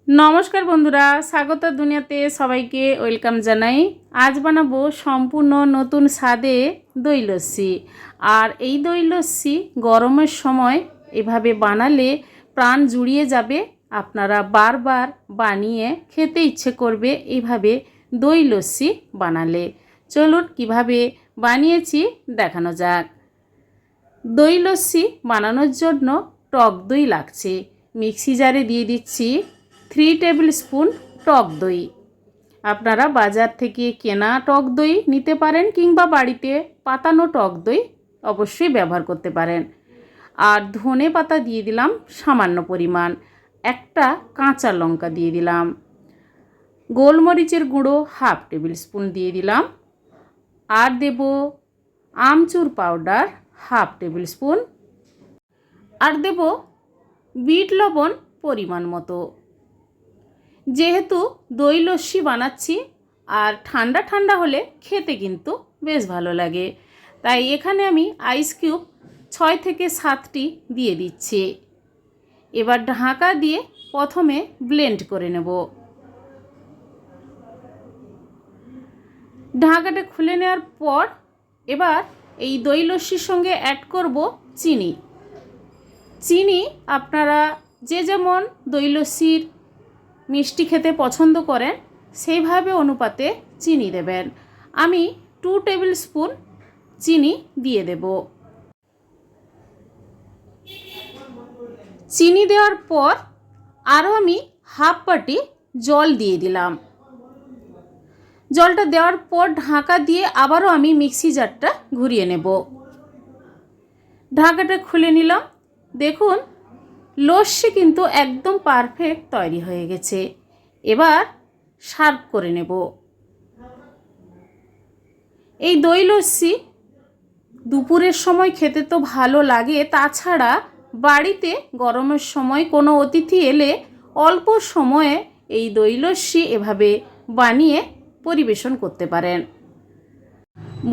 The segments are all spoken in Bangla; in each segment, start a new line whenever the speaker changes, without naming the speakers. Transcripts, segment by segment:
নমস্কার বন্ধুরা, স্বাগত দুনিয়াতে সবাইকে ওয়েলকাম জানাই। আজ বানাবো সম্পূর্ণ নতুন স্বাদে দই লস্যি। আর এই দই লস্যি গরমের সময় এভাবে বানালে প্রাণ জুড়িয়ে যাবে। আপনারা বারবার বানিয়ে খেতে ইচ্ছে করবে এইভাবে দই লস্যি বানালে। চলুন কিভাবে বানিয়েছি দেখানো যাক। দই লস্যি বানানোর জন্য টক দই লাগছে। মিক্সি জারে দিয়ে দিচ্ছি 3 টেবিল স্পুন টক দই। আপনারা বাজার থেকে কেনা টক দই নিতে পারেন কিংবা বাড়িতে পাতানো টক দই অবশ্যই ব্যবহার করতে পারেন। আর ধনে পাতা দিয়ে দিলাম সামান্য পরিমাণ, একটা কাঁচা লঙ্কা দিয়ে দিলাম, গোলমরিচের গুঁড়ো 1/2 টেবিল স্পুন দিয়ে দিলাম, আর দেব আমচুর পাউডার 1/2 টেবিল স্পুন, আর দেব বিট লবণ পরিমাণ মতো। যেহেতু দই লস্যি বানাচ্ছি আর ঠান্ডা ঠান্ডা হলে খেতে কিন্তু বেশ ভালো লাগে, তাই এখানে আমি আইস কিউব 6 থেকে 7টি দিয়ে দিচ্ছি। এবার ঢাকা দিয়ে প্রথমে ব্লেন্ড করে নেব। ঢাকাটা খুলে নেওয়ার পর এবার এই দই লস্যির সঙ্গে অ্যাড করব চিনি। চিনি আপনারা যে যেমন দই লস্যির মিষ্টি খেতে পছন্দ করেন সেইভাবে অনুপাতে চিনি দেবেন। আমি 2 টেবিল স্পুন চিনি দিয়ে দেব। চিনি দেওয়ার পর আরও আমি 1/2 বাটি জল দিয়ে দিলাম। জলটা দেওয়ার পর ঢাকা দিয়ে আবারও আমি মিক্সি জারটা ঘুরিয়ে নেব। ঢাকাটা খুলে নিলাম। দেখুন লস্যি কিন্তু একদম পারফেক্ট তৈরি হয়ে গেছে। এবার সার্ভ করে নেব। এই দই লস্যি দুপুরের সময় খেতে তো ভালো লাগে, তাছাড়া বাড়িতে গরমের সময় কোনো অতিথি এলে অল্প সময়ে এই দই লস্যি এভাবে বানিয়ে পরিবেশন করতে পারেন।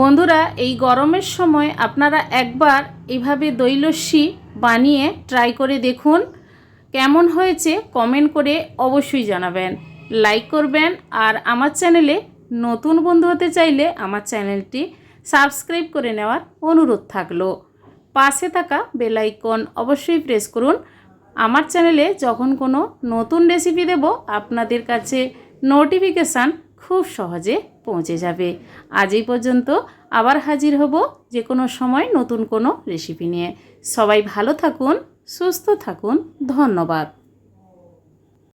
বন্ধুরা, এই গরমের সময় আপনারা একবার এইভাবে দই লস্যি বানিয়ে ট্রাই করে দেখুন। কেমন হয়েছে কমেন্ট করে অবশ্যই জানাবেন, লাইক করবেন। আর আমার চ্যানেলে নতুন বন্ধু হতে চাইলে আমার চ্যানেলটি সাবস্ক্রাইব করে নেওয়ার অনুরোধ থাকলো। পাশে থাকা বেল আইকন অবশ্যই প্রেস করুন। আমার চ্যানেলে যখন কোনো নতুন রেসিপি দেব আপনাদের কাছে নোটিফিকেশান খুব সহজে পৌঁছে যাবে। আজ এই পর্যন্ত, আবার হাজির হব যে কোনো সময় নতুন কোনো রেসিপি নিয়ে। সবাই ভালো থাকুন, সুস্থ থাকুন। ধন্যবাদ।